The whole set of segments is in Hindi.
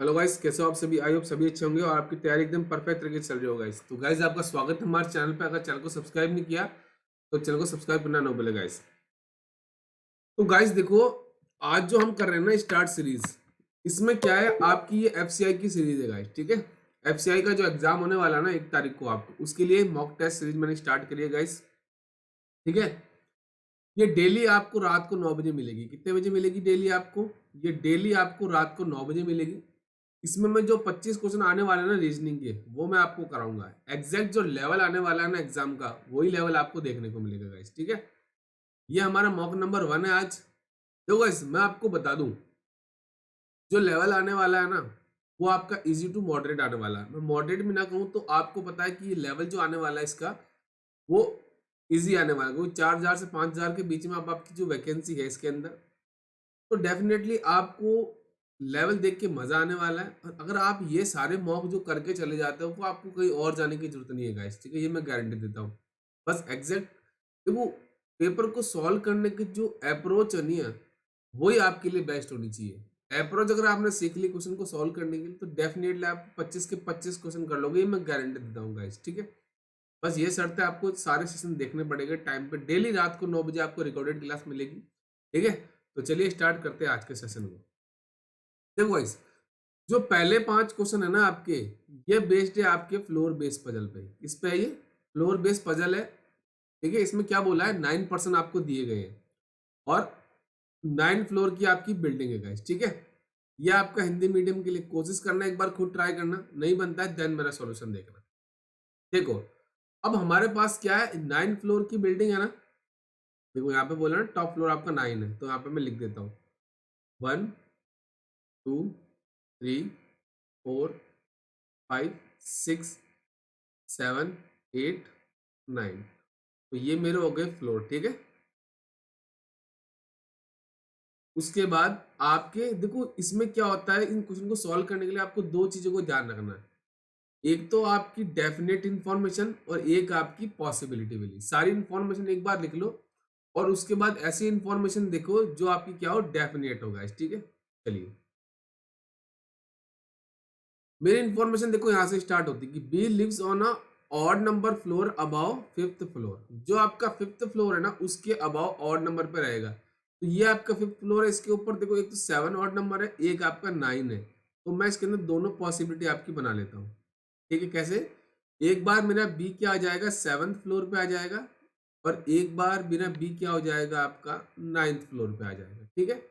हेलो गाइस, कैसे हो आप सभी। आई होप सभी अच्छे होंगे और आपकी तैयारी एकदम परफेक्ट तरीके से चल रही हो गाइस। तो गाइस, आपका स्वागत है हमारे चैनल पे। अगर चैनल को सब्सक्राइब नहीं किया तो चैनल को सब्सक्राइब करना ना भूले गाइस। तो गाइस देखो, आज जो हम कर रहे हैं ना स्टार्ट सीरीज, इसमें क्या है, आपकी ये एफसीआई की सीरीज है गाइस। ठीक है, एफसीआई का जो एग्जाम होने वाला है ना 1 तारीख को, आपको उसके लिए मॉक टेस्ट सीरीज मैंने स्टार्ट करी है गाइस। ठीक है, ये डेली आपको रात को 9 बजे मिलेगी। कितने बजे मिलेगी डेली आपको? ये डेली आपको रात को 9 बजे मिलेगी। इसमें मैं जो 25 क्वेश्चन आने वाले हैं ना रीजनिंग के, वो मैं आपको कराऊंगा। एग्जैक्ट जो लेवल आने वाला है ना एग्जाम का, वही लेवल आपको देखने को मिलेगा गाइस। ठीक है, ये हमारा मॉक नंबर 1 है आज। देखो गाइस, मैं आपको बता दूं, जो लेवल आने वाला है ना, वो आपका इजी टू मॉडरेट आने वाला है। मैं मॉडरेट भी ना कहूँ तो आपको पता है कि ये लेवल जो आने वाला है इसका, वो इजी आने वाला है, क्योंकि 4,000 से 5,000 के बीच में अब आपकी जो वैकेंसी है इसके अंदर, तो डेफिनेटली आपको लेवल देख के मजा आने वाला है। और अगर आप ये सारे मॉक जो करके चले जाते हो, तो आपको कहीं और जाने की जरूरत नहीं है गाइस। ठीक है, ये मैं गारंटी देता हूँ। बस एग्जैक्ट देखो, पेपर को सॉल्व करने की जो अप्रोच है नहीं, वही आपके लिए बेस्ट होनी चाहिए। अप्रोच अगर आपने सीख ली क्वेश्चन को सॉल्व करने के लिए, तो डेफिनेटली आप 25 के 25 क्वेश्चन कर लोगे, ये मैं गारंटी देता हूँ गाइस। ठीक है, बस ये शर्त है, आपको सारे सेशन देखने पड़ेंगे टाइम पे। डेली रात को 9 बजे आपको रिकॉर्डेड क्लास मिलेगी। ठीक है, तो चलिए स्टार्ट करते हैं आज के सेशन को। देखो गाइस, जो पहले 5 क्वेश्चन है ना आपके, ये बेस्ड है आपके फ्लोर बेस पजल पे। इस पे ये फ्लोर बेस पजल है। ठीक है, इसमें क्या बोला है, 9% आपको दिए गए हैं और 9 फ्लोर की आपकी बिल्डिंग है गाइस। ठीक है, ये आपका हिंदी मीडियम के लिए कोशिश करना, एक बार खुद ट्राई करना, नहीं बनता है देन मेरा सॉल्यूशन देखना। देखो, अब हमारे पास क्या है, 9 फ्लोर की बिल्डिंग है ना। देखो यहाँ पे बोला ना टॉप फ्लोर आपका 9 है, तो यहाँ पे मैं लिख देता हूँ 1 2 3 4 5 6 7 8 9। तो ये मेरे हो गए फ्लोर। ठीक है, उसके बाद आपके देखो, इसमें क्या होता है, इन क्वेश्चन को सॉल्व करने के लिए आपको दो चीजों को ध्यान रखना है। एक तो आपकी डेफिनेट इंफॉर्मेशन और एक आपकी पॉसिबिलिटी वाली। सारी इंफॉर्मेशन एक बार लिख लो और उसके बाद ऐसी इंफॉर्मेशन देखो जो आपकी क्या हो, डेफिनेट होगा। ठीक है, चलिए मेरी इंफॉर्मेशन देखो, यहाँ से स्टार्ट होती है कि B lives on a odd number floor above 5th floor. जो आपका 5th फ्लोर है ना, उसके अबाव ऑड नंबर पे रहेगा। तो ये आपका 5th फ्लोर है, इसके ऊपर देखो एक तो 7 ऑड नंबर है, एक आपका 9 है। तो मैं इसके अंदर दोनों पॉसिबिलिटी आपकी बना लेता हूँ। ठीक है, कैसे? एक बार मेरा बी क्या आ जाएगा, 7th फ्लोर पे आ जाएगा, और एक बार बिना बी क्या हो जाएगा, आपका 9th फ्लोर पे आ जाएगा। ठीक है,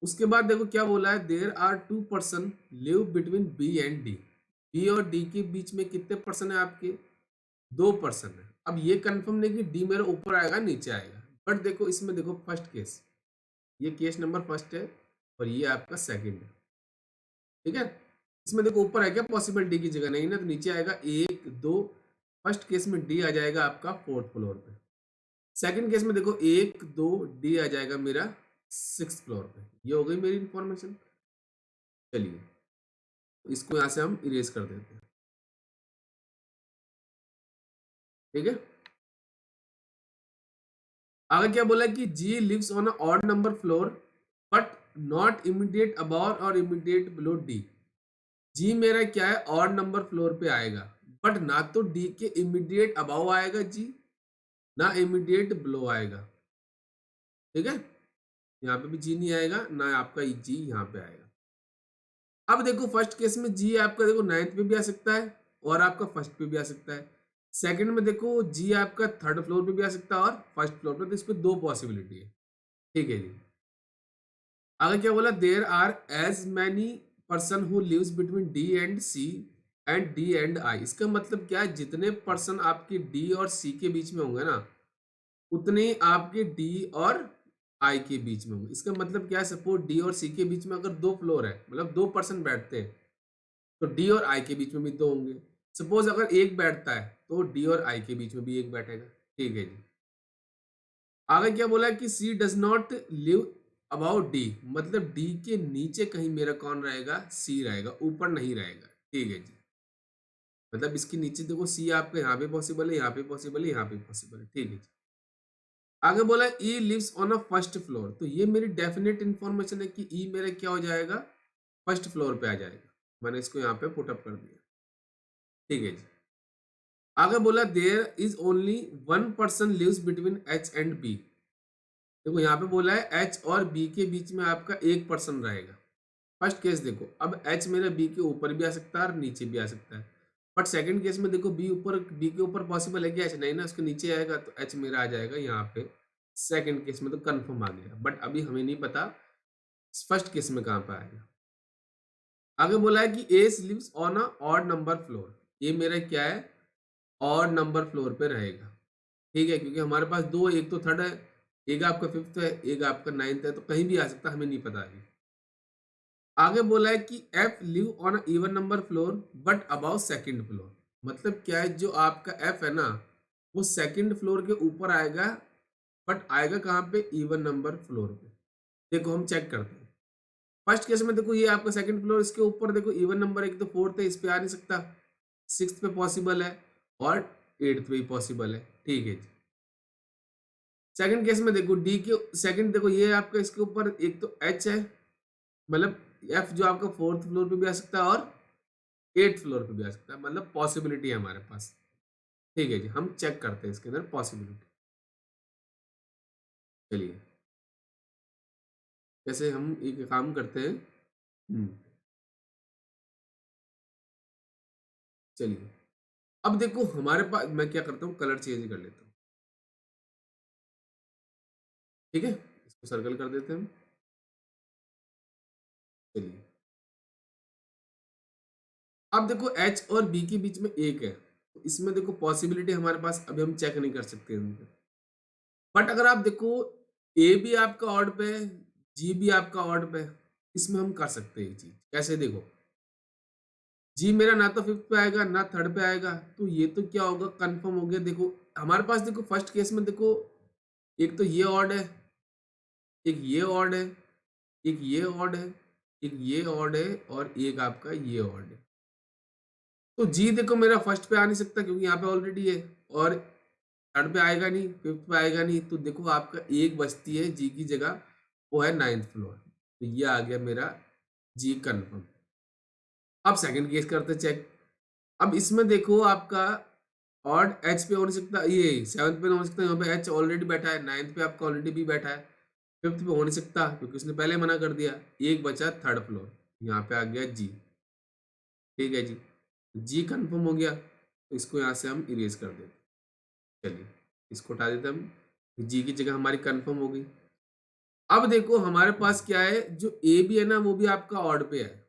उसके बाद देखो क्या बोला है, there are 2 person live between B and D. B और डी के बीच में कितने पर्सन है आपके? 2 पर्सन है। अब ये कंफर्म नहीं कि डी मेरा ऊपर आएगा नीचे आएगा, बट देखो इसमें देखो फर्स्ट केस, ये केस नंबर फर्स्ट है और ये आपका सेकंड है। ठीक है, इसमें देखो ऊपर है क्या, पॉसिबल डी की जगह नहीं ना, तो नीचे आएगा 1 2। फर्स्ट केस में डी आ जाएगा आपका 4th फ्लोर पे। सेकंड केस में देखो 1 2, डी आ जाएगा मेरा 6th फ्लोर पे। ये हो गई मेरी इंफॉर्मेशन। चलिए इसको यहाँ से हम इरेज कर देते हैं। ठीक है, आगे क्या बोला कि G lives on a odd number floor but not immediate above और इमीडिएट बिलो डी। जी मेरा क्या है, ऑड नंबर फ्लोर पे आएगा, बट ना तो डी के इमीडिएट अबाव आएगा जी, ना इमीडिएट बिलो आएगा। ठीक है, यहाँ पे भी जी नहीं आएगा, ना आपका जी यहाँ पे आएगा। अब देखो फर्स्ट केस में जी आपका देखो 9th पे भी आ सकता है और आपका फर्स्ट पे भी आ सकता है। सेकंड में देखो जी आपका 3rd फ्लोर पे भी आ सकता है और फर्स्ट फ्लोर पे, तो इस पे दो पॉसिबिलिटी है। ठीक है जी, आगे क्या बोला, there are as many person who lives between D and C and D and I. इसका मतलब क्या है, जितने पर्सन आपके डी और सी के बीच में होंगे ना, उतने आपके डी और आई के बीच में होंगे। इसका मतलब क्या है, सपोज डी और सी के बीच में अगर 2 फ्लोर है, मतलब 2 पर्सन बैठते हैं, तो डी और आई के बीच में भी 2 होंगे। सपोज अगर एक बैठता है, तो डी और आई के बीच में भी एक बैठेगा। ठीक है जी, आगे क्या बोला है कि C does not live about D, मतलब डी के नीचे कहीं मेरा कौन रहेगा, सी रहेगा, ऊपर नहीं रहेगा। ठीक है जी, मतलब इसके नीचे देखो सी आपके यहाँ पे पॉसिबल है, यहाँ पे पॉसिबल है, यहाँ पे पॉसिबल है। ठीक है जी, आगे बोला E lives on a first floor. तो ये मेरी डेफिनेट इंफॉर्मेशन है कि ई मेरा क्या हो जाएगा, फर्स्ट फ्लोर पे आ जाएगा। मैंने इसको यहाँ पे पुटअप कर दिया। ठीक है जी। आगे बोला there is only one person lives between H and B. देखो यहाँ पे बोला है एच और बी के बीच में आपका एक पर्सन रहेगा। फर्स्ट केस देखो, अब एच मेरा बी के ऊपर भी आ सकता है और नीचे भी आ सकता है। बट सेकंड केस में देखो बी के ऊपर पॉसिबल है कि एच नहीं ना, उसके नीचे आएगा तो एच मेरा आ जाएगा यहाँ पे। सेकंड केस में तो कंफर्म आ गया, बट अभी हमें नहीं पता फर्स्ट केस में कहाँ पे आएगा। आगे बोला है कि S lives on a odd number floor. ये मेरा क्या है, ऑड नंबर फ्लोर पे रहेगा। ठीक है, क्योंकि हमारे पास दो, एक तो थर्ड है, एक आपका फिफ्थ है, एक आपका नाइन्थ है, तो कहीं भी आ सकता है, हमें नहीं पता है। आगे बोला है कि F live on even number floor but above second floor. मतलब क्या है, जो आपका एफ है ना वो सेकंड फ्लोर के ऊपर आएगा, बट आएगा कहाँ पे, इवन नंबर फ्लोर पे। देखो हम चेक करते हैं। फर्स्ट केस में देखो ये आपका सेकंड फ्लोर, इसके ऊपर देखो इवन नंबर, एक तो फोर्थ है, इस पे आ नहीं सकता, सिक्स पे पॉसिबल है और एट्थ पे पॉसिबल है। ठीक है जी। सेकंड केस में देखो डी के सेकंड, देखो ये आपका इसके ऊपर एक तो एच है, मतलब एफ जो आपका फोर्थ फ्लोर पे भी आ सकता है और एट्थ फ्लोर पे भी आ सकता है, मतलब पॉसिबिलिटी है हमारे पास। ठीक है जी, हम चेक करते हैं इसके अंदर पॉसिबिलिटी। चलिए, जैसे हम एक काम करते हैं। चलिए, अब देखो हमारे पास, मैं क्या करता हूँ, कलर चेंज कर लेता हूँ। ठीक है, इसको सर्कल कर देते हैं हम। चलिए, अब देखो एच और बी के बीच में एक है, तो इसमें देखो पॉसिबिलिटी हमारे पास अभी हम चेक नहीं कर सकते हैं। बट अगर आप देखो ए भी आपका ऑड पे है, जी भी आपका ऑड पे है, इसमें हम कर सकते हैं ये चीज। कैसे, देखो जी मेरा ना तो फिफ्थ पे आएगा ना थर्ड पे आएगा, तो ये तो क्या होगा, कंफर्म हो गया। देखो हमारे पास, देखो फर्स्ट केस में देखो एक तो ये ऑड है, एक ये ऑड है, एक ये ऑड है, एक ये ऑड है और एक आपका ये ऑड है। तो जी देखो मेरा फर्स्ट पे आ नहीं सकता क्योंकि यहाँ पे ऑलरेडी है, और थर्ड पे आएगा नहीं, फिफ्थ पे आएगा नहीं, तो देखो आपका एक बचती है जी की जगह, वो है नाइन्थ फ्लोर। तो ये आ गया मेरा जी कंफर्म। अब सेकंड केस करते चेक। अब इसमें देखो आपका ऑड एच पे हो नहीं सकता, ये सेवंथ पे हो नहीं सकता, यहाँ पे एच ऑलरेडी बैठा है, नाइन्थ पे आपका ऑलरेडी भी बैठा है, फिफ्थ पे हो नहीं सकता क्योंकि उसने पहले मना कर दिया। एक बचा थर्ड फ्लोर, यहाँ पे आ गया जी। ठीक है जी, जी कंफर्म हो गया, तो इसको यहाँ से हम इरेज कर देते। चलिए, इसको हटा देते हम, जी की जगह हमारी कंफर्म हो गई। अब देखो हमारे पास क्या है, जो ए भी है ना वो भी आपका ऑड पे है,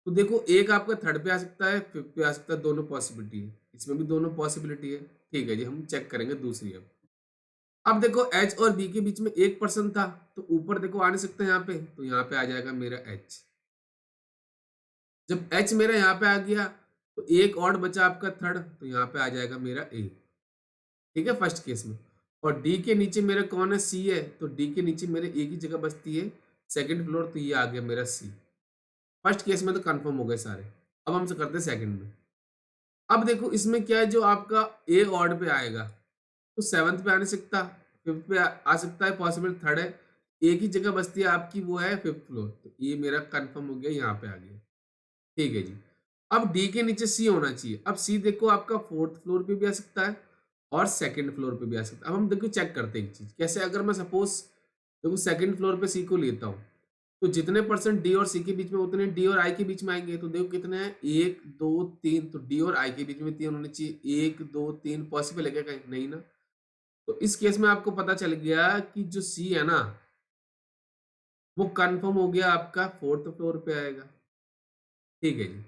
तो देखो एक आपका थर्ड पे आ सकता है, फिफ्थ पे आ सकता है, दोनों पॉसिबिलिटी है, इसमें भी दोनों पॉसिबिलिटी है। ठीक है जी, हम चेक करेंगे दूसरी। अब देखो एच और बी के बीच में एक पर्सन था, तो ऊपर देखो आ नहीं सकता यहाँ पे, तो यहाँ पे आ जाएगा मेरा एच। जब एच मेरा यहाँ पे आ गया तो एक और बचा आपका थर्ड, तो यहाँ पे आ जाएगा मेरा ए। ठीक है, फर्स्ट केस में। और डी के नीचे मेरा कौन है, सी है, तो डी के नीचे मेरे ए की जगह बचती है सेकंड फ्लोर, तो ये आ गया मेरा सी। फर्स्ट केस में तो कंफर्म हो गए सारे। अब हमसे करते हैं सेकंड में। अब देखो इसमें क्या है, जो आपका ए ऑड पे आएगा तो सेवंथ पे आ नहीं सकता, फिफ्थ पे आ सकता है, पॉसिबल थर्ड है, एक ही जगह बचती है आपकी, वो है फिफ्थ फ्लोर, तो ये मेरा कंफर्म हो गया, यहाँ पे आ गया। ठीक है जी। अब डी के नीचे सी होना चाहिए। अब सी देखो आपका फोर्थ फ्लोर पे भी आ सकता है और सेकंड फ्लोर पे भी आ सकता है। अब हम देखो चेक करते हैं एक चीज, कैसे, अगर मैं सपोज देखो सेकंड फ्लोर पे सी को लेता हूँ, तो जितने परसेंट डी और सी के बीच में उतने डी और आई के बीच में आएंगे। तो देखो कितने हैं, एक दो तीन, तो डी और आई के बीच में तीन होने चाहिए। एक दो तीन पॉसिबल है क्या, कहीं नहीं ना। तो इस केस में आपको पता चल गया कि जो सी है ना वो कंफर्म हो गया, आपका फोर्थ फ्लोर पे आएगा। ठीक है जी।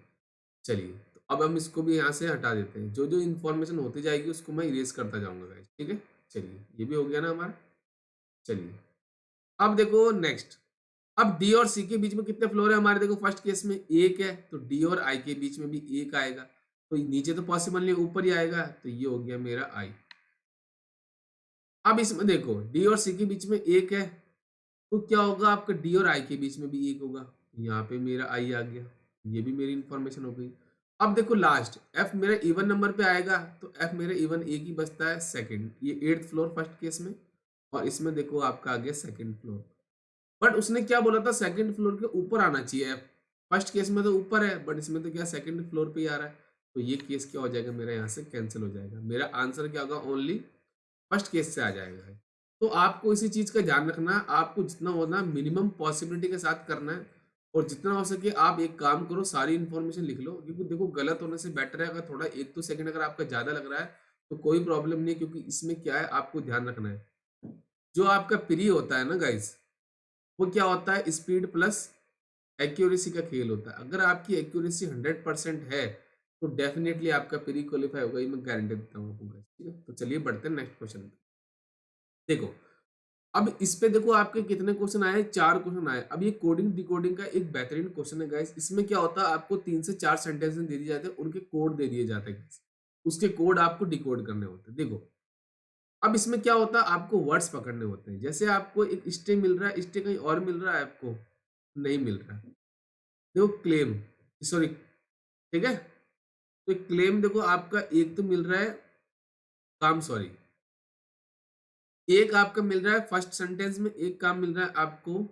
चलिए, तो अब हम इसको भी यहाँ से हटा देते हैं, जो जो इन्फॉर्मेशन होती जाएगी उसको मैं इरेज करता जाऊंगा गाइस। ठीक है, चलिए ये भी हो गया ना हमारा। चलिए, अब देखो नेक्स्ट। अब डी और सी के बीच में कितने फ्लोर है हमारे, देखो फर्स्ट केस में एक है, तो डी और आई के बीच में भी एक आएगा, तो नीचे तो पॉसिबल नहीं, ऊपर ही आएगा, तो ये हो गया मेरा आई। अब इसमें देखो डी और सी के बीच में एक है, तो क्या होगा, आपका डी और आई के बीच में भी एक होगा, यहाँ पे मेरा आई आ गया, ये भी मेरी इंफॉर्मेशन हो गई। अब देखो लास्ट एफ मेरा इवन नंबर पे आएगा, तो एफ मेरा इवन एक ही बचता है सेकंड, ये एट्थ फ्लोर फर्स्ट केस में, और इसमें देखो आपका आ गया सेकंड फ्लोर। बट उसने क्या बोला था, सेकंड फ्लोर के ऊपर आना चाहिए एफ, फर्स्ट केस में तो ऊपर है, बट इसमें तो क्या सेकंड फ्लोर पे ही आ रहा है, तो ये केस क्या हो जाएगा मेरा, यहाँ से कैंसिल हो जाएगा। मेरा आंसर क्या होगा, ओनली फर्स्ट केस से आ जाएगा। तो आपको इसी चीज का ध्यान रखना है, आपको जितना होना मिनिमम पॉसिबिलिटी के साथ करना है, और जितना हो सके आप एक काम करो, सारी इन्फॉर्मेशन लिख लो, क्योंकि देखो गलत होने से बेटर है अगर थोड़ा 1-2 सेकंड अगर आपका ज्यादा लग रहा है तो कोई प्रॉब्लम नहीं है, क्योंकि इसमें क्या है आपको ध्यान रखना है, जो आपका प्री होता है ना गाइस, वो क्या होता है, स्पीड प्लस एक्यूरेसी का खेल होता है। अगर आपकी एक्यूरेसी 100% है तो डेफिनेटली आपका प्री क्वालिफाई होगा, ये मैं गारंटी देता हूँ आपको guys, ठीक है। तो चलिए बढ़ते हैं नेक्स्ट क्वेश्चन पे। देखो अब इस पे देखो आपके कितने क्वेश्चन आए, 4 क्वेश्चन आए। अब ये कोडिंग डिकोडिंग का एक बेहतरीन क्वेश्चन है गाइस। इसमें क्या होता है, आपको 3 से 4 सेंटेंस दे दिए जाते हैं, उनके कोड दे दिए जाते हैं guys। उसके कोड आपको डिकोड करने होते हैं। देखो अब इसमें क्या होता है, आपको वर्ड्स पकड़ने होते हैं। जैसे आपको एक स्टे मिल रहा है, स्टे कहीं और मिल रहा है, आपको नहीं मिल रहा है। देखो क्लेम, सॉरी, ठीक है, तो क्लेम देखो आपका एक तो मिल रहा है काम, सॉरी, एक आपका मिल रहा है फर्स्ट सेंटेंस में, एक काम मिल रहा है आपको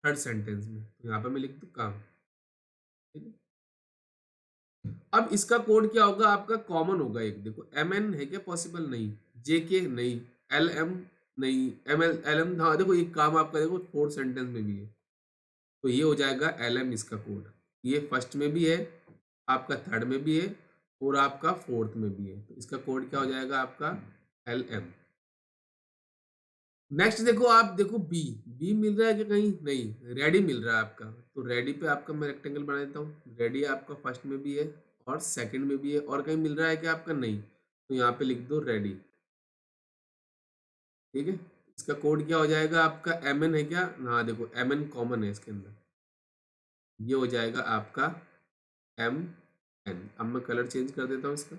थर्ड सेंटेंस में। तो यहाँ पे मैं लिख दूं काम, ठीक है। अब इसका कोड क्या होगा, आपका कॉमन होगा एक। देखो एम एन है क्या पॉसिबल, नहीं, जे के नहीं, एल एम नहीं, एम एल एल एम, हाँ देखो एक काम आपका देखो फोर्थ सेंटेंस में भी है, तो ये हो जाएगा एल एम इसका कोड। ये फर्स्ट में भी है, आपका थर्ड में भी है, और आपका फोर्थ में भी है, तो इसका कोड क्या हो जाएगा आपका एल एम। नेक्स्ट देखो आप, देखो बी, बी मिल रहा है कि कहीं नहीं, रेडी मिल रहा है आपका, तो रेडी पे आपका मैं रेक्टेंगल बना देता हूँ। रेडी आपका फर्स्ट में भी है और सेकंड में भी है, और कहीं मिल रहा है कि आपका नहीं, तो यहाँ पे लिख दो रेडी, ठीक है। इसका कोड क्या हो जाएगा आपका, एम एन है क्या, हाँ देखो एम एन कॉमन है इसके अंदर, ये हो जाएगा आपका एम एन। अब मैं कलर चेंज कर देता हूँ इसका।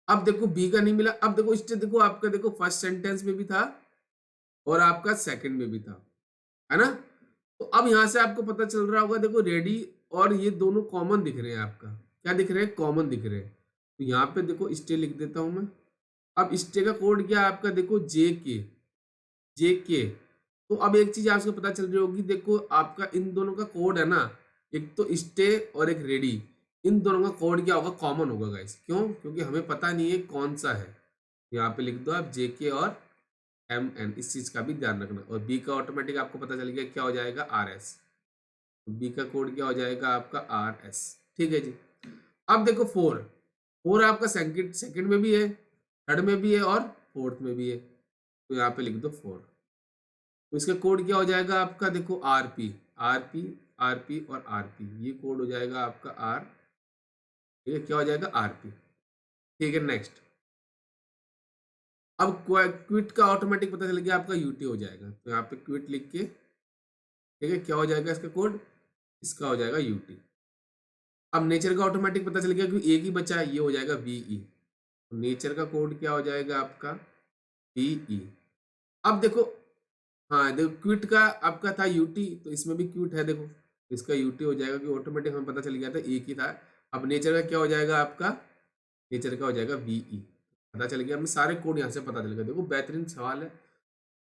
अब देखो बी का नहीं मिला, अब देखो इस देखो आपका देखो फर्स्ट सेंटेंस में भी था और आपका सेकंड में भी था, है ना। तो अब यहां से आपको पता चल रहा होगा, देखो रेडी और ये दोनों कॉमन दिख रहे हैं, आपका क्या दिख रहे हैं, कॉमन दिख रहे हैं। तो यहाँ पे देखो स्टे लिख देता हूं मैं। अब स्टे का कोड क्या है आपका, देखो जे के, जे के। तो अब एक चीज आपको पता चल रही होगी, देखो आपका इन दोनों का कोड है ना, एक तो स्टे और एक रेडी, इन दोनों का कोड क्या होगा, कॉमन होगा गाइस। क्यों, क्योंकि हमें पता नहीं है कौन सा है। यहाँ पे लिख दो आप जे के और एम एन, इस चीज का भी ध्यान रखना। और बी का ऑटोमेटिक आपको पता चल गया क्या हो जाएगा, आर एस। बी का कोड क्या हो जाएगा आपका आर एस, ठीक है जी। अब देखो फोर, फोर आपका सेकंड सेकंड में भी है, थर्ड में भी है और फोर्थ में भी है, तो यहाँ पे लिख दो फोर। तो इसका कोड क्या हो जाएगा आपका, देखो R P, R P, R P और आर पी, ये कोड हो जाएगा आपका आर, ठीक है, क्या हो जाएगा आर पी, ठीक है। नेक्स्ट, अब क्विट का ऑटोमेटिक पता चल गया आपका यूटी हो जाएगा, तो यहाँ पे क्विट लिख के, ठीक है, क्या हो जाएगा इसका कोड, इसका हो जाएगा यूटी। अब नेचर का ऑटोमेटिक पता चल गया क्योंकि एक ही बचा है, ये हो जाएगा बीई। तो नेचर का कोड क्या हो जाएगा आपका, बीई। अब देखो, हाँ देखो क्विट का आपका था यूटी, तो इसमें भी क्विट है, देखो इसका यूटी हो जाएगा कि ऑटोमेटिक हमें पता चल गया था एक ही था। अब नेचर का क्या हो जाएगा आपका, नेचर का हो जाएगा बीई, पता चल गया हमें, सारे कोड यहाँ से पता चल गया। देखो बेहतरीन सवाल है,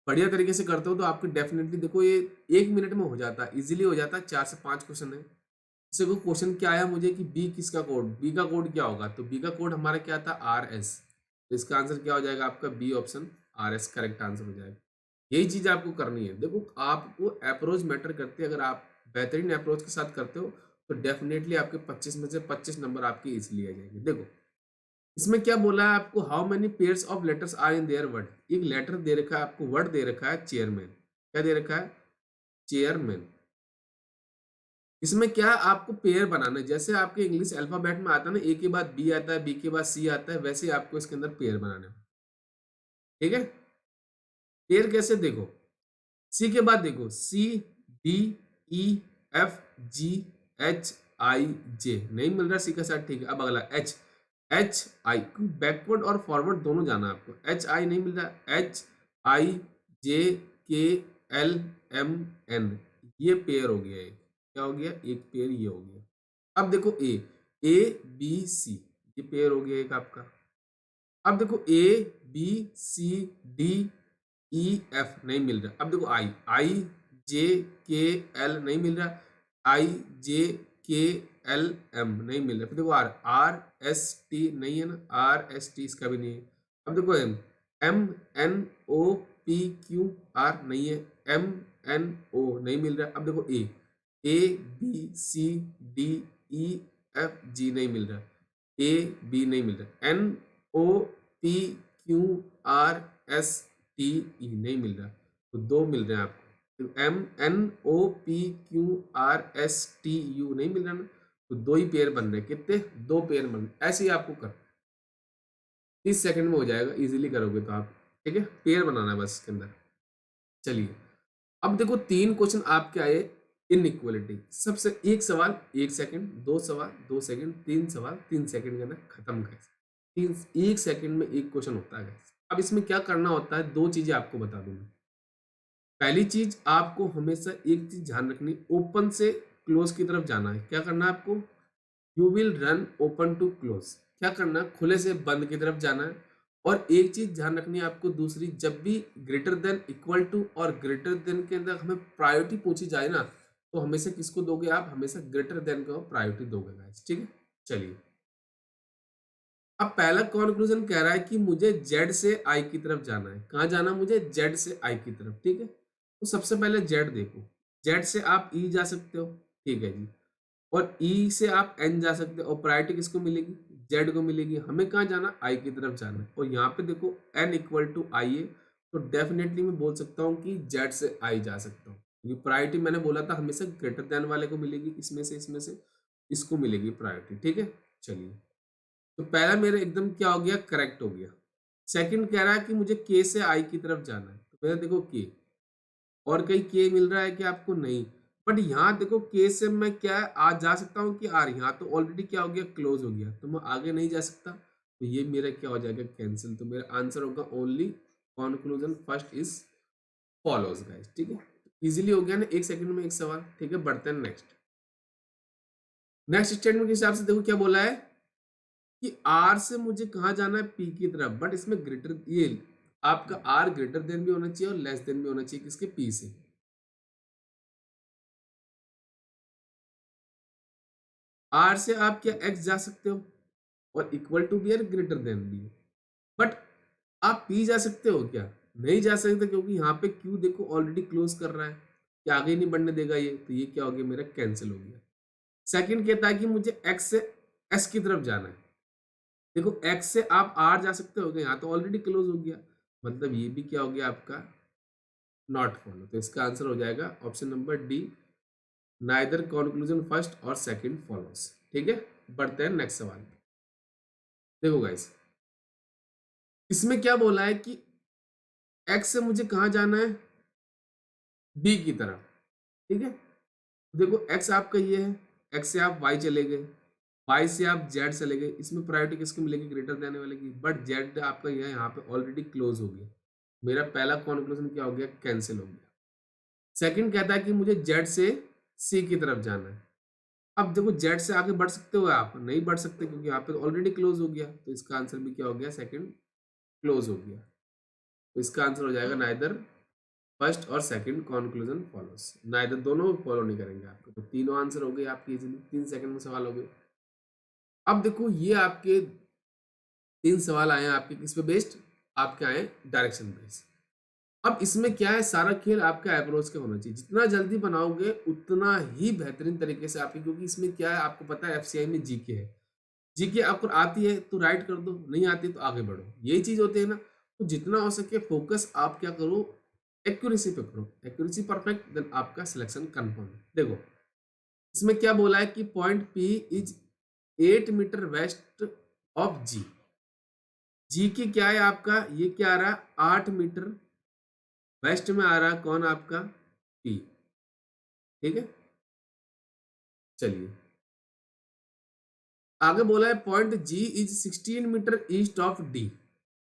बढ़िया तरीके से करते हो तो आपकी डेफिनेटली देखो ये 1 मिनट में हो जाता है, इजीली हो जाता है। 4 से 5 क्वेश्चन है। जैसे को क्वेश्चन क्या आया मुझे कि बी किसका कोड, बी का कोड क्या होगा, तो बी का कोड हमारा क्या था, आर एस। तो इसका आंसर क्या हो जाएगा आपका, B option R S correct answer हो जाएगा। यही चीज आपको करनी है। देखो आपको अप्रोच मैटर करती है, अगर आप बेहतरीन अप्रोच के साथ करते हो तो डेफिनेटली आपके 25 में से 25 नंबर आपके इजिली आ जाएंगे। देखो इसमें क्या बोला है आपको, how many pairs of letters are in there word. एक लेटर दे रखा है आपको, वर्ड दे रखा है चेयरमैन, क्या दे रखा है, चेयरमैन। इसमें क्या आपको पेयर बनाना है, जैसे आपके इंग्लिश अल्फाबेट में आता है ना, ए के बाद बी आता है, बी के बाद सी आता है, वैसे ही आपको इसके अंदर पेयर बनाना है, ठीक है। पेयर कैसे, देखो सी के बाद देखो सी, डी, ई, एफ, जी, एच, आई, जे, नहीं मिल रहा सी का साथ, ठीक है। अब अगला एच, एच आई, बैकवर्ड और फॉरवर्ड दोनों जाना है आपको। एच आई नहीं मिल रहा, एच आई, जे, के, एल, एम, एन, ये पेयर हो गया एक, क्या हो गया, एक पेयर ये हो गया। अब देखो ए बी सी, ये पेयर हो गया एक आपका। अब देखो A B C D E F नहीं मिल रहा। अब देखो आई, आई जे के एल नहीं मिल रहा। IJKLM नहीं मिल रहा। फिर देखो RST नहीं है ना, RST इसका भी नहीं है। अब देखो MNOPQR नहीं है, MNO नहीं मिल रहा। अब देखो ABCDEFG नहीं मिल रहा, AB नहीं मिल रहा, NOPQRSTE नहीं मिल रहा। तो दो मिल रहे हैं आपको। MNOPQRSTU नहीं मिल रहा ना, तो दो ही पेयर बन रहे हैं। कितने? दो पेयर बन रहे। ऐसे ही आपको कर 30 सेकंड में हो जाएगा, इजीली करोगे तो आप। ठीक है, पेयर बनाना है बस इसके अंदर। चलिए, अब देखो 3 क्वेश्चन आपके आए इनइक्वालिटी। सबसे एक सवाल 1 सेकंड, 2 सवाल 2 सेकंड, 3 सवाल 3 सेकंड के अंदर खत्म। गाइस 1 सेकंड में एक क्वेश्चन होता है गाइस। अब इसमें क्या करना होता है, दो चीजें आपको बता दूं मैं। पहली चीज, आपको हमेशा एक चीज ध्यान रखनी, ओपन से क्लोज की तरफ जाना है। क्या करना है आपको? You will run open to close. क्या करना है? खुले से बंद की तरफ जाना है। और एक चीज ध्यान रखनी है आपको दूसरी, जब भी ग्रेटर देन, इक्वल टू और ग्रेटर देन के अंदर हमें प्रायोरिटी पूछी जाए ना, तो हमेशा किसको दोगे आप? हमेशा ग्रेटर देन को प्रायोरिटी दोगे गाइस। ठीक है, चलिए। अब पहला कंक्लूजन कह रहा है कि मुझे जेड से आई की तरफ जाना है। कहाँ जाना? मुझे जेड से आई की तरफ। ठीक है, तो सबसे पहले जेड देखो। जेड से आप ई जा सकते हो, ठीक है जी। और ई से आप एन जा सकते हो, और प्रायोरिटी किसको मिलेगी? जेड को मिलेगी। हमें कहाँ जाना? आई की तरफ जाना है। और यहाँ पे देखो एन इक्वल टू आई है, तो डेफिनेटली मैं बोल सकता हूँ कि जेड से आई जा सकता हूँ, क्योंकि प्रायोरिटी मैंने बोला था हमेशा ग्रेटर देन वाले को मिलेगी। इसमें से इसको मिलेगी प्रायोरिटी। ठीक है, चलिए। तो पहला मेरा एकदम क्या हो गया? करेक्ट हो गया। सेकंड कह रहा है कि मुझे के से आई की तरफ जाना है, तो मेरा देखो के, और कहीं के मिल रहा है कि आपको? नहीं। बट यहाँ देखो के से मैं क्या आज जा सकता हूँ कि आर, यहाँ तो ऑलरेडी क्या हो गया? क्लोज हो गया, तो मैं आगे नहीं जा सकता। तो ये मेरा क्या हो जाएगा? कैंसिल। तो मेरा आंसर होगा only conclusion first is follows guys. ठीक है, इजीली हो गया ना, 1 सेकंड में एक सवाल। ठीक है, बढ़ते हैं नेक्स्ट। नेक्स्ट स्टेटमेंट के हिसाब से देखो क्या बोला है कि आर से मुझे कहाँ जाना है? पी की तरफ। बट इसमें ग्रेटर, ये आपका आर ग्रेटर देन भी होना चाहिए और लेस देन भी होना चाहिए किसके? पी से। आर से आप क्या एक्स जा सकते हो, और इक्वल टू भी है, ग्रेटर देन भी है। बट आप पी जा सकते हो क्या? नहीं जा सकते, क्योंकि यहाँ पे क्यू देखो ऑलरेडी क्लोज कर रहा है, कि आगे नहीं बढ़ने देगा ये। तो ये क्या हो गया? मेरा कैंसिल हो गया। सेकंड कहता है कि मुझे एक्स से एस की तरफ जाना है। देखो एक्स से आप आर जा सकते हो, यहाँ तो ऑलरेडी क्लोज हो गया, मतलब ये भी क्या हो गया आपका? Not follow. तो इसका आंसर हो जाएगा option number D, neither conclusion first और सेकंड फॉलोस। ठीक है, बढ़ते हैं नेक्स्ट सवाल। देखो गाइस, इसमें क्या बोला है कि एक्स से मुझे कहाँ जाना है? बी की तरफ। ठीक है, देखो एक्स आपका ये है, एक्स से आप वाई चले गए, वाई से आप जेड चले गए। इसमें प्रायोरिटी किसको मिलेगी? ग्रेटर देने वाले की। बट जेड आपका ये है, यहाँ पे ऑलरेडी क्लोज हो गया। मेरा पहला कंक्लूजन क्या हो गया? कैंसिल हो गया। सेकंड कहता है कि मुझे जेड से सी की तरफ जाना है। अब देखो जेड से आगे बढ़ सकते हो आप? नहीं बढ़ सकते, क्योंकि यहाँ पे ऑलरेडी क्लोज हो गया। तो इसका आंसर भी क्या हो गया? सेकंड क्लोज हो गया। तो इसका आंसर हो जाएगा नाइदर फर्स्ट और सेकंड कंक्लूजन फॉलोस। नाइदर, दोनों फॉलो नहीं करेंगे आपको। तो तीनों आंसर हो गए आपके इजीली, 3 सेकंड में सवाल हो गए। अब देखो ये आपके 3 सवाल आए हैं आपके किस पे बेस्ड? आपके आए डायरेक्शन बेस्ड। अब इसमें क्या है, सारा खेल आपका अप्रोच का होना चाहिए। जितना जल्दी बनाओगे उतना ही बेहतरीन तरीके से आपकी, क्योंकि इसमें क्या है आपको पता है एफसीआई में जीके है। जीके आपको आती है तो राइट कर दो, नहीं आती तो आगे बढ़ो, यही चीज होती है ना। तो जितना हो सके फोकस आप क्या करो? एक्यूरेसी पे करो। एक्यूरेसी परफेक्ट, देन आपका सिलेक्शन कंफर्म। देखो इसमें क्या बोला है कि point P is 8 metre west of G. G की क्या है आपका? ये क्या आ रहा है? 8 मीटर वेस्ट में आ रहा है। कौन? आपका पी। ठीक है, चलिए आगे बोला है point G is 16 metre east of D.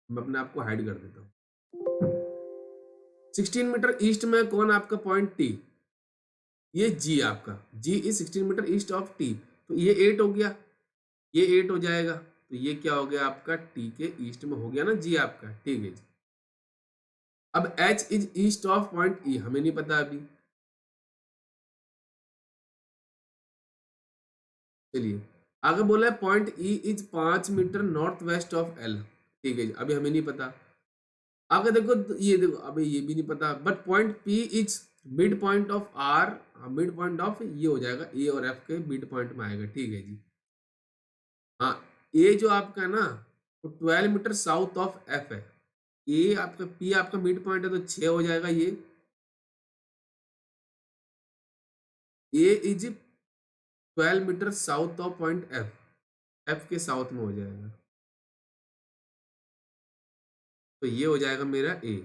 मैं अपने आप को हाइड कर देता हूं। 16 मीटर ईस्ट में कौन आपका पॉइंट? टी। ये जी आपका, G is 16 metre east of T. तो ये 8 हो गया, ये 8 हो जाएगा। तो ये क्या हो गया आपका? टी के ईस्ट में हो गया ना जी आपका। ठीक है जी। अब H is east of point E, हमें नहीं पता अभी। चलिए आगे बोला है point E is 5 meter north west of L. ठीक है जी, अभी हमें नहीं पता। आगे देखो ये देखो, अभी ये भी नहीं पता, but point P is mid point of R. Mid point of ये हो जाएगा ए और एफ के मिड पॉइंट में आएगा। ठीक है जी। हाँ, ए जो आपका है ना वो 12 मीटर साउथ ऑफ एफ है। ए आपका पी आपका मिड पॉइंट है तो 6 हो जाएगा ये। A is 12 metre south of point F, F के साउथ में हो जाएगा, तो ये हो जाएगा मेरा ए।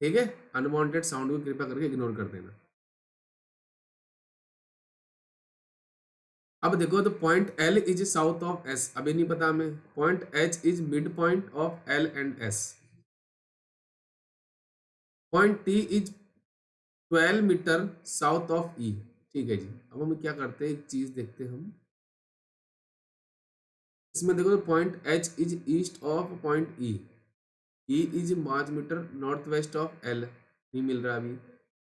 ठीक है, अनवांटेड साउंड को कृपया करके इग्नोर कर देना। अब देखो तो point L is south of S, अभी नहीं पता हमें। Point H is mid point of L and S. Point T is 12 metre south of E. ठीक है जी, अब हम क्या करते हैं, एक चीज देखते हैं हम इसमें। देखो तो point H is east of point E. E is 5 meter north west of L, नहीं मिल रहा अभी।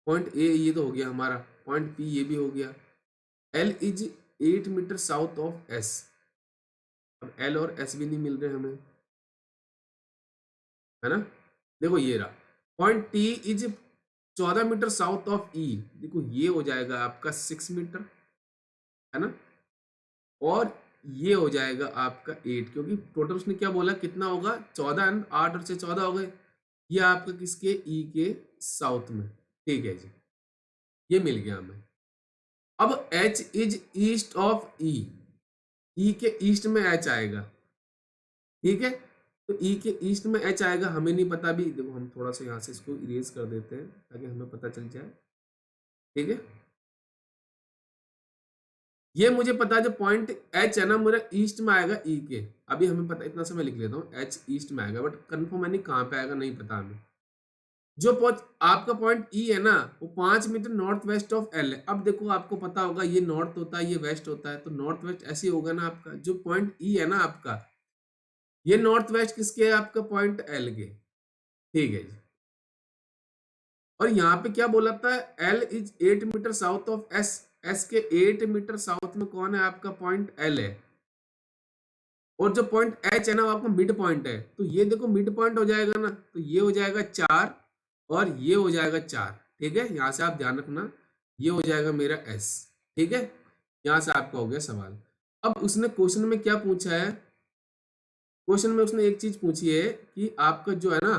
पॉइंट ए ये तो हो गया हमारा, पॉइंट पी ये भी हो गया। L is 8 meter south of S. अब एल और एस भी नहीं मिल रहे हमें, है ना। देखो ये रहा point T is 14 metre south of E. देखो ये हो जाएगा आपका 6 मीटर, है ना। और ये हो जाएगा आपका 8, क्योंकि टोटल उसने क्या बोला कितना होगा, 14 एंड 8 और से 14 हो गए। ये आपका किसके, ई के साउथ में। ठीक है जी, ये मिल गया हमें। अब एच इज ईस्ट ऑफ ई। ई के ईस्ट में एच आएगा। ठीक है, तो ई के ईस्ट में एच आएगा, हमें नहीं पता भी। देखो हम थोड़ा सा यहाँ से इसको इरेज कर देते हैं ताकि हमें पता चल जाए। ठीक है, ये मुझे पता है जो पॉइंट एच है ना मेरा ईस्ट में आएगा ई के। अभी हमें पता, इतना समय लिख लेता हूँ, एच ईस्ट में आएगा, बट कंफर्म है नहीं कहाँ पे आएगा, नहीं पता हमें। जो आपका पॉइंट ई है ना वो 5 meter north west of L है। अब देखो आपको पता होगा ये नॉर्थ होता है ये वेस्ट होता है, तो नॉर्थ वेस्ट ऐसे होगा ना आपका। जो पॉइंट ई है ना आपका, ये नॉर्थ वेस्ट किसके है, आपका पॉइंट एल के। ठीक है जी, और यहाँ पे क्या बोला था, L is 8 meter south of S. S के 8 मीटर साउथ में कौन है, आपका पॉइंट एल है। और जो पॉइंट एच है ना वो आपका मिड पॉइंट है, तो ये देखो मिड पॉइंट हो जाएगा ना, तो ये हो जाएगा 4 और ये हो जाएगा 4। ठीक है, यहाँ से आप ध्यान रखना, ये हो जाएगा मेरा एस। ठीक है, यहाँ से आपका हो गया सवाल। अब उसने क्वेश्चन में क्या पूछा है, क्वेश्चन में उसने एक चीज पूछी है कि आपका जो है ना,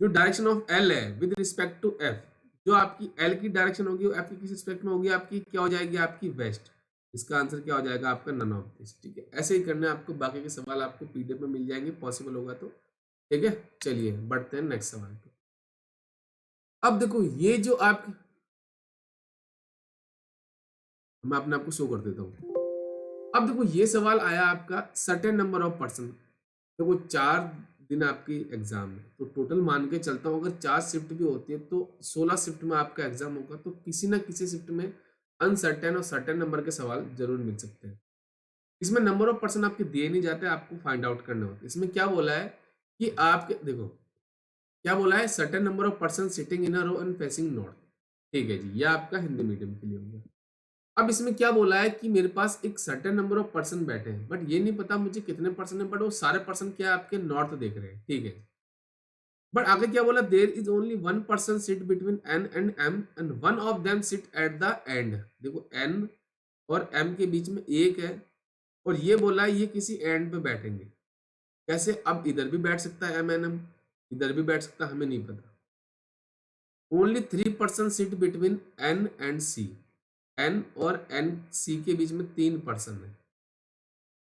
जो डायरेक्शन ऑफ एल है विद रिस्पेक्ट टू एफ, जो आपकी एल की डायरेक्शन होगी वो एफ की किस रिस्पेक्ट में होगी, आपकी क्या हो जाएगी, आपकी वेस्ट। इसका आंसर क्या हो जाएगा आपका, नन ऑफ दिस। ठीक है, ऐसे ही करना है आपको, बाकी के सवाल आपको पीडीएफ में मिल जाएंगे पॉसिबल होगा तो। ठीक है, चलिए बढ़ते हैं नेक्स्ट सवाल पे। अब देखो ये जो आप, मैं अपने आप को शो कर देता हूँ। अब देखो ये सवाल आया आपका सर्टेन नंबर ऑफ पर्सन। देखो 4 दिन आपकी एग्जाम है, तो टोटल मान के चलता हूँ अगर 4 शिफ्ट भी होती है तो 16 शिफ्ट में आपका एग्जाम होगा, तो किसी ना किसी शिफ्ट में अनसर्टेन और सर्टेन नंबर के सवाल जरूर मिल सकते हैं। इसमें नंबर ऑफ पर्सन आपके दिए नहीं जाते, आपको फाइंड आउट करना होता है। इसमें क्या बोला है कि आपके देखो क्या बोला है, certain number of person sitting in a row and facing north. ठीक है जी, यह आपका हिंदी मीडियम के लिए हो गया। अब इसमें क्या बोला है कि मेरे पास एक सर्टेन नंबर ऑफ पर्सन बैठे हैं, बट ये नहीं पता मुझे कितने पर्सन है, बट वो सारे पर्सन क्या आपके नॉर्थ देख रहे हैं। ठीक है, बट आगे क्या बोला, there is only one person sit between N and M and one of them sit at the end. देखो एन और एम के बीच में एक है, और ये बोला है ये किसी एंड पे बैठेंगे। कैसे, अब इधर भी बैठ सकता है एम एन एम, इधर भी बैठ सकता है, हमें नहीं पता। Only 3 person sit between N and C. N और एन सी के बीच में 3 पर्सन है।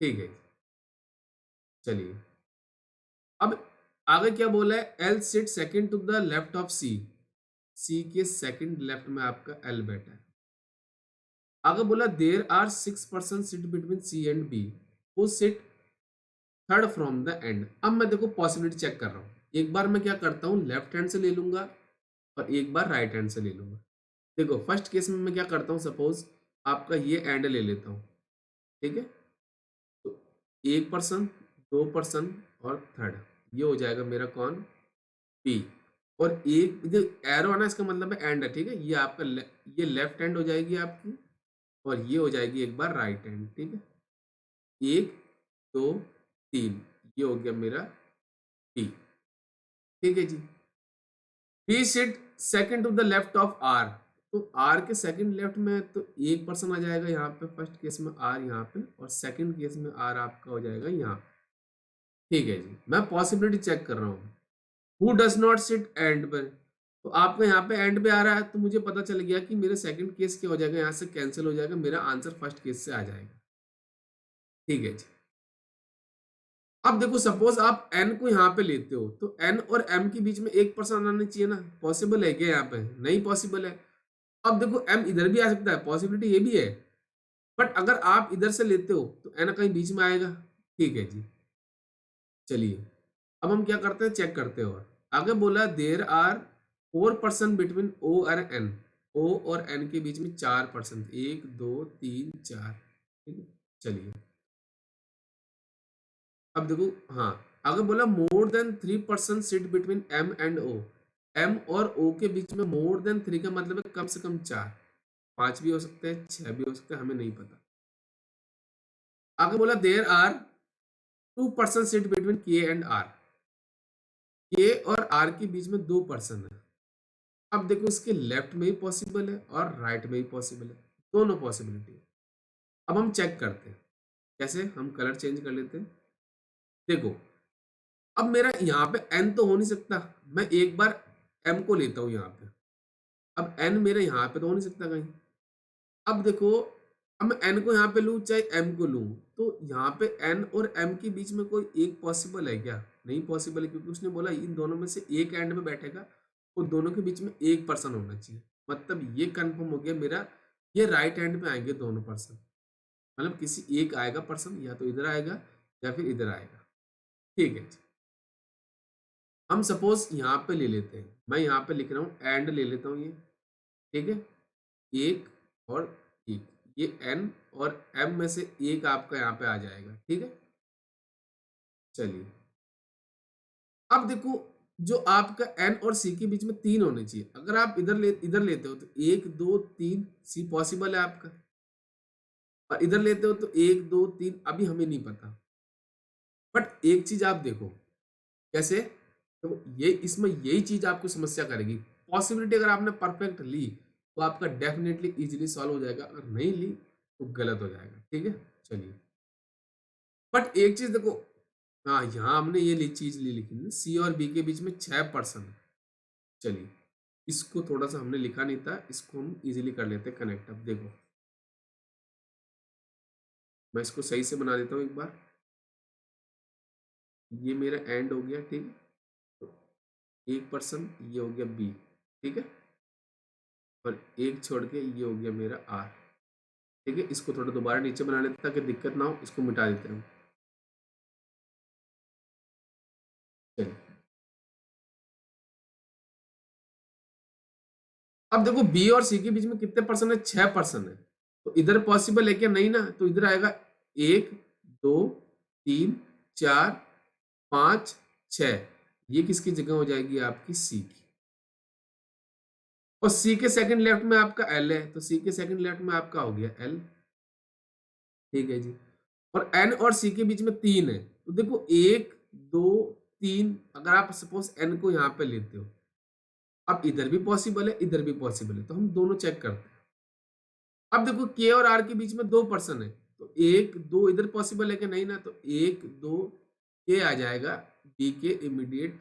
ठीक है, चलिए अब आगे क्या बोला है, L sit second to the left of C. C के सेकंड लेफ्ट में आपका एल बैठा है। आगे बोला there are 6 person sit between C and B, वो sit third from the end. अब मैं देखो पॉसिबिलिटी चेक कर रहा हूँ, एक बार मैं क्या करता हूँ लेफ्ट हैंड से ले लूंगा और एक बार राइट हैंड से ले लूंगा। देखो फर्स्ट केस में मैं क्या करता हूँ, सपोज आपका ये एंड ले लेता हूँ। ठीक है, तो 1 पर्सन, 2 पर्सन और थर्ड, ये हो जाएगा मेरा कौन, पी। और एक जो एरो है ना इसका मतलब है एंड है। ठीक है, ये आपका ये लेफ्ट हैंड हो जाएगी आपकी, और ये हो जाएगी एक बार राइट हैंड, ठीक है। 1 2 3 ये हो गया मेरा टी, ठीक है जी। B sit second to the left of R, तो आर के सेकंड लेफ्ट में तो एक पर्सन आ जाएगा यहाँ पे, फर्स्ट केस में आर यहाँ पे, और सेकंड केस में आर आपका हो जाएगा यहाँ, ठीक है जी। मैं पॉसिबिलिटी चेक कर रहा हूँ, who does not sit and पर, तो आपका यहाँ पे एंड पे आ रहा है, तो मुझे पता चल गया कि मेरे सेकंड केस क्या हो जाएगा, यहाँ से कैंसिल हो जाएगा, मेरा आंसर फर्स्ट केस से आ जाएगा, ठीक है जी। अब देखो सपोज आप n को यहाँ पे लेते हो, तो n और m के बीच में एक पर्सन आना चाहिए ना, पॉसिबल है क्या यहाँ पे, नहीं पॉसिबल है। अब देखो m इधर भी आ सकता है, पॉसिबिलिटी ये भी है, बट अगर आप इधर से लेते हो तो n कहीं बीच में आएगा, ठीक है जी। चलिए अब हम क्या करते हैं, चेक करते हो। आगे बोला there are 4 person between O और एन, ओ और एन के बीच में 4 पर्सन, 1 2 3 4, ठीक है। चलिए अब देखो, हाँ आगे बोला more than 3 person sit between M and O, M और ओ के बीच में मोर देन 3 का मतलब है कम से कम 4, 5 भी हो सकते हैं, 6 भी हो सकते हैं, हमें नहीं पता। आगे बोला there are 2 person sit between K and R, K और आर के बीच में 2 पर्सन है। अब देखो इसके लेफ्ट में ही पॉसिबल है और राइट में ही पॉसिबल है, दोनों पॉसिबिलिटी है। अब हम चेक करते हैं कैसे, हम कलर चेंज कर लेते हैं। देखो अब मेरा यहाँ पे n तो हो नहीं सकता, मैं एक बार m को लेता हूँ यहाँ पे, अब n मेरे यहाँ पे तो हो नहीं सकता कहीं। अब देखो अब मैं n को यहाँ पे लूँ चाहे m को लूँ, तो यहाँ पे n और m के बीच में कोई एक पॉसिबल है क्या, नहीं पॉसिबल है, क्योंकि उसने बोला इन दोनों में से एक एंड में बैठेगा, तो दोनों के बीच में एक पर्सन होना चाहिए, मतलब ये कंफर्म हो गया मेरा, ये राइट हैंड पे आएंगे दोनों पर्सन, मतलब किसी एक आएगा पर्सन, या तो इधर आएगा या फिर इधर आएगा, ठीक है जी। हम सपोज यहाँ पे ले लेते हैं, मैं यहाँ पे लिख रहा हूँ एंड ले लेता हूँ ये, ठीक है, एक और एक, ये एन और एम में से एक आपका यहाँ पे आ जाएगा, ठीक है। चलिए अब देखो जो आपका एन और सी के बीच में 3 होने चाहिए, अगर आप इधर लेते हो तो 1 2 3 सी पॉसिबल है आपका, और इधर लेते हो तो 1 2 3 अभी हमें नहीं पता। बट एक चीज आप देखो कैसे, तो ये इसमें यही चीज आपको समस्या करेगी, पॉसिबिलिटी अगर आपने परफेक्ट ली तो आपका डेफिनेटली इजीली सॉल्व हो जाएगा, अगर नहीं ली तो गलत हो जाएगा, ठीक है। चलिए बट एक चीज देखो, हाँ यहाँ हमने ये चीज लिखी सी और बी के बीच में 6 पर्सन, चलिए इसको थोड़ा सा हमने लिखा नहीं था, इसको हम इजीली कर लेते हैं कनेक्ट। अब देखो मैं इसको सही से बना देता हूँ एक बार, ये मेरा एंड हो गया, ठीक है, तो एक पर्सन ये हो गया बी, ठीक है, और एक छोड़ के ये हो गया मेरा आर, ठीक है। इसको थोड़ा दोबारा नीचे बना लेते ताकि दिक्कत ना हो, इसको मिटा देते हैं। चलिए अब देखो बी और सी के बीच में कितने पर्सन है, 6 पर्सन है, तो इधर पॉसिबल है क्या, नहीं ना, तो इधर आएगा 1 2 3 4 5 6, ये किसकी जगह हो जाएगी आपकी सी की, और सी के सेकंड लेफ्ट में आपका एल है, तो सी के सेकंड लेफ्ट में आपका हो गया एल, ठीक है जी। और एन और सी के बीच में 3 है, तो देखो 1 2 3, अगर आप सपोज एन को यहाँ पे लेते हो, अब इधर भी पॉसिबल है इधर भी पॉसिबल है, तो हम दोनों चेक करते हैं। अब देखो के और आर के बीच में 2 पर्सन है, तो 1 2 इधर पॉसिबल है कि नहीं ना, तो 1 2 के आ जाएगा बी के इमीडिएट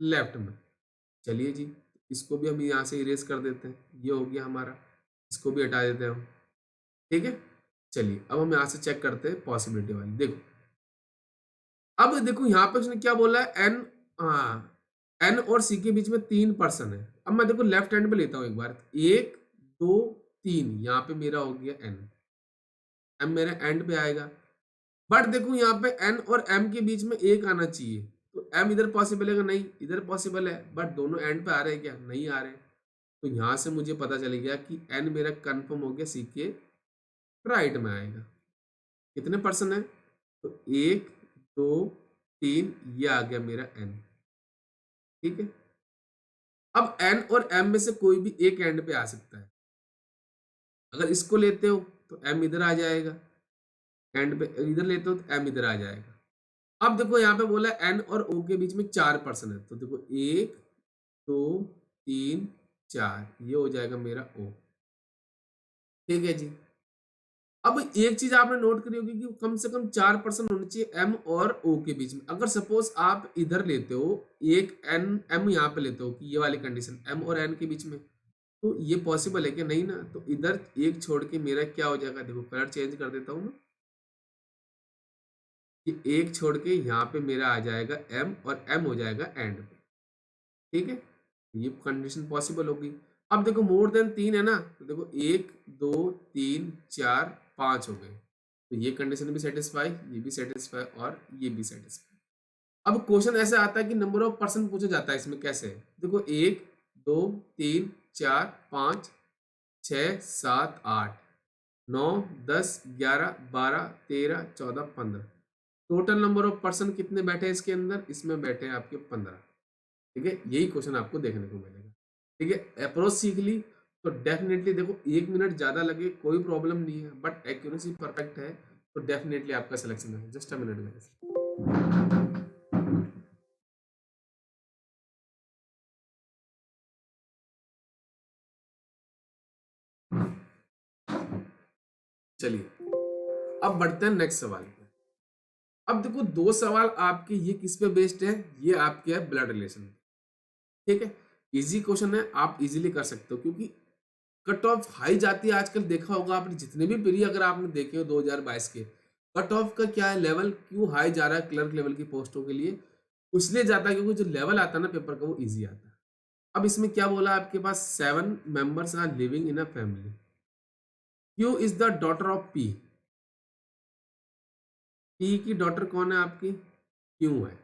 लेफ्ट में। चलिए जी इसको भी हम यहाँ से इरेज कर देते हैं, ये हो गया हमारा, इसको भी हटा देते हैं हम, ठीक है। चलिए अब हम यहाँ से चेक करते हैं पॉसिबिलिटी वाली, देखो अब देखो यहाँ पे उसने क्या बोला है, एन, हाँ एन और सी के बीच में 3 पर्सन है। अब मैं देखो लेफ्ट हैंड पे लेता हूँ एक बार, 1 2 3, यहाँ पे मेरा हो गया एन, एम मेरा एंड पे आएगा, बट देखो यहाँ पे एन और एम के बीच में एक आना चाहिए, तो एम इधर पॉसिबल है कि नहीं, इधर पॉसिबल है, बट दोनों एंड पे आ रहे हैं क्या, नहीं आ रहे, तो यहाँ से मुझे पता चल गया कि एन मेरा कंफर्म हो गया सी के राइट में आएगा। कितने पर्सन है, तो 1 2 3, ये आ गया मेरा एन, ठीक है। अब एन और एम में से कोई भी एक एंड पे आ सकता है, अगर इसको लेते हो तो m इधर आ जाएगा, एंड पे इधर लेते हो तो m इधर आ जाएगा। अब देखो यहाँ पे बोला n और o के बीच में 4 पर्सन है, तो देखो 1 2 3 4, ये हो जाएगा मेरा o। ठीक है जी। अब एक चीज आपने नोट करी होगी कि कम से कम 4 पर्सन होने चाहिए m और o के बीच में। अगर सपोज आप इधर लेते हो एक n m यहाँ पे लेते हो कि ये वाली कंडीशन m और n के बीच में, तो ये पॉसिबल है कि नहीं ना? तो इधर एक छोड़ के मेरा क्या हो जाएगा, देखो कलर चेंज कर देता हूँ मैं, कि एक छोड़ के यहाँ पे मेरा आ जाएगा m और m हो जाएगा एंड पे। ठीक है, ये कंडीशन पॉसिबल होगी। अब देखो मोर देन 3 है ना, तो देखो 1 2 3 4 5 हो गए, तो ये कंडीशन भी सेटिस्फाई, ये भी सेटिस्फाई और ये भी सेटिस्फाई। अब क्वेश्चन ऐसा आता है कि नंबर ऑफ पर्सन पूछा जाता है इसमें, कैसे? देखो 1 2 3 4 5 6 7 8 9 10 11 12 13 14 15, टोटल नंबर ऑफ पर्सन कितने बैठे हैं इसके अंदर? इसमें बैठे हैं आपके 15। ठीक है, यही क्वेश्चन आपको देखने को मिलेगा। ठीक है, अप्रोच सीख ली तो डेफिनेटली देखो 1 मिनट ज्यादा लगे कोई प्रॉब्लम नहीं है, बट एक्यूरेसी परफेक्ट है तो डेफिनेटली आपका सिलेक्शन है। Just a minute guys. चलिए अब बढ़ते हैं नेक्स्ट सवाल पे। अब देखो दो सवाल आपके ये किस पे बेस्ड है, ये आपके है ब्लड रिलेशन। ठीक है, इजी क्वेश्चन है, आप इजीली कर सकते हो क्योंकि कट ऑफ हाई जाती है आजकल। देखा होगा आपने जितने भी पीरी अगर आपने देखे हो 2022 के, कट ऑफ का क्या है लेवल, क्यों हाई जा रहा है क्लर्क लेवल की पोस्टों के लिए? इसलिए जाता है क्योंकि जो लेवल आता है ना पेपर का वो इजी आता है। अब इसमें क्या बोला आपके पास, 7 members are living in a family, Q is the daughter of P. P की डॉटर कौन है आपकी? क्यों है।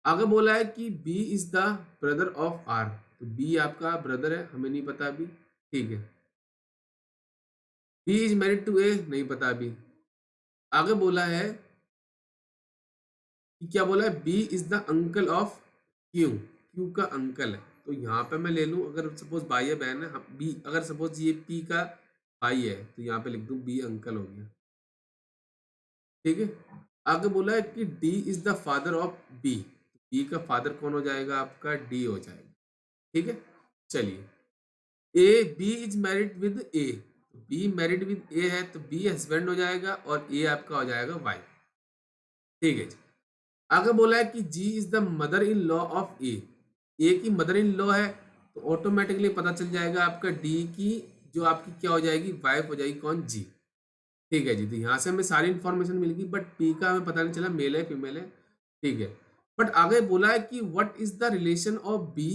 आगे बोला है कि B is the brother of R, तो बी आपका ब्रदर है, हमें नहीं पता अभी। ठीक है, B is married to A, नहीं पता अभी। आगे बोला है कि क्या बोला है, B is the uncle of Q, Q का अंकल है। तो यहाँ पे मैं ले लूं, अगर सपोज भाई है बहन है, बी अगर सपोज ये पी का भाई है तो यहाँ पे लिख दूं बी अंकल हो गया। ठीक है, आगे बोला है कि D is the father of B, B का फादर कौन हो जाएगा आपका? डी हो जाएगा। ठीक है, चलिए A B is married with A, B married with A है तो बी हस्बैंड हो जाएगा और ए आपका हो जाएगा वाइफ। ठीक है जी। आगे बोला है कि G is the mother in law of A की मदर इन लॉ है तो ऑटोमेटिकली पता चल जाएगा आपका डी की जो आपकी क्या हो जाएगी, वाइफ हो जाएगी, कौन? जी। ठीक है जी, तो यहाँ से हमें सारी इंफॉर्मेशन मिल गई, बट पी का हमें पता नहीं चला मेल है फीमेल है। ठीक है, बट आगे बोला है कि what is the relation of B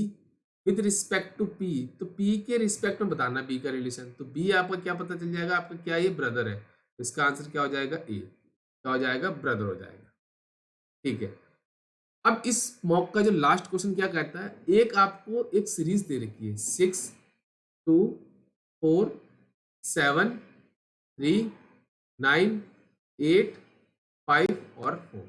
with respect to P, तो पी के रिस्पेक्ट में बताना बी का रिलेशन। तो बी आपका क्या पता चल जाएगा, आपका क्या ये ब्रदर है, तो इसका आंसर क्या हो जाएगा? ए, क्या हो जाएगा? ब्रदर हो जाएगा। ठीक है, अब इस मॉक का जो लास्ट क्वेश्चन क्या कहता है, एक आपको एक सीरीज दे रखी है 6 2 4 7 3 9 8 5 और 4।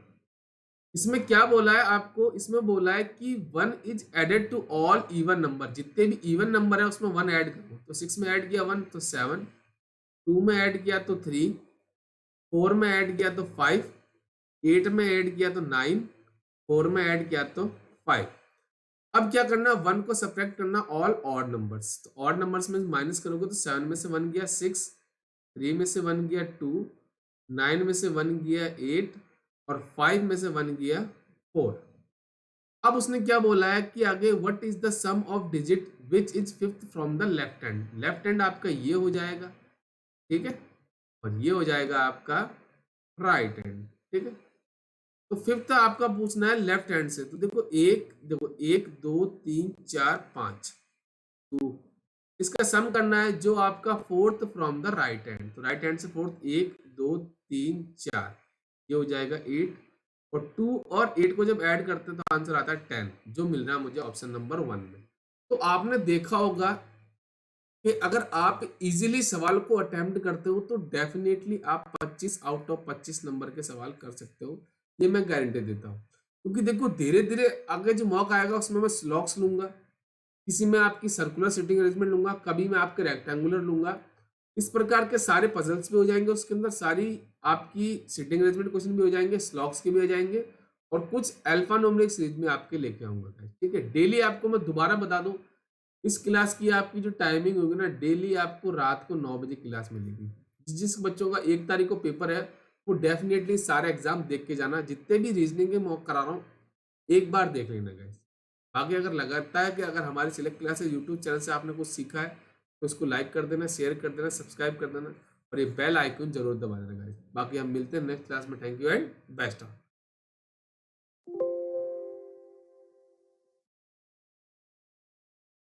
इसमें क्या बोला है आपको, इसमें बोला है कि 1 is added to all even number, जितने भी इवन नंबर है उसमें 1 ऐड करो। तो 6 में ऐड किया 1 तो 7, 2 में ऐड किया तो 3, 4 में ऐड किया तो 5, 8 में ऐड किया तो 9, 4 में ऐड किया तो 5। अब क्या करना, 1 को सब्ट्रैक्ट करना ऑल ऑड नंबर्स, तो ऑड नंबर्स में माइनस करोगे तो 7 में से 1 गया 6, 3 में से 1 गया 2, 9 में से 1 गया 8 और 5 में से 1 गया 4। अब उसने क्या बोला है कि आगे what is the sum of digit which is fifth from the left hand. Left hand आपका ये हो जाएगा, ठीक है, और ये हो जाएगा आपका राइट हैंड। ठीक है, तो फिफ्थ आपका पूछना है लेफ्ट हैंड से। तो देखो 1 2 3 4 5 2, इसका सम करना है जो आपका fourth from the right hand. तो राइट हैंड से फोर्थ 1 2 3 4, ये हो जाएगा 8 और 2 और 8 को जब ऐड करते हैं तो आंसर आता है 10, जो मिल रहा है मुझे ऑप्शन नंबर 1 में। तो आपने देखा होगा कि अगर आप इजीली सवाल को अटेम्प्ट करते हो तो डेफिनेटली आप 25 आउट ऑफ 25 नंबर के सवाल कर सकते हो, ये मैं गारंटी देता हूँ। क्योंकि देखो धीरे धीरे आगे जो मॉक आएगा उसमें मैं स्लॉक्स लूंगा, किसी में आपकी सर्कुलर सिटिंग अरेंजमेंट लूंगा, कभी मैं आपके रेक्टेंगुलर लूंगा, इस प्रकार के सारे पजल्स भी हो जाएंगे, उसके अंदर सारी आपकी सिटिंग अरेंजमेंट क्वेश्चन भी हो जाएंगे, स्लॉक्स के भी हो जाएंगे, और कुछ अल्फा न्यूमेरिक सीरीज में आपके लेके आऊंगा guys, ठीक है। डेली आपको मैं दोबारा बता दूं, इस क्लास की आपकी जो टाइमिंग होगी ना, डेली आपको रात को 9 बजे क्लास मिलेगी। जिस बच्चों का 1 तारीख को पेपर है वो डेफिनेटली सारे एग्जाम देख के जाना, जितने भी रीजनिंग के मॉक करा रहा हूँ एक बार देख लेना गाइस। बाकी अगर लगता है कि अगर हमारी सिलेक्ट क्लासेस यूट्यूब चैनल से आपने कुछ सीखा है तो उसको लाइक कर देना, शेयर कर देना, सब्सक्राइब कर देना, और ये बेल आइकन जरूर दबा देना गाइस। बाकी हम मिलते हैं नेक्स्ट क्लास में। Thank you and best of.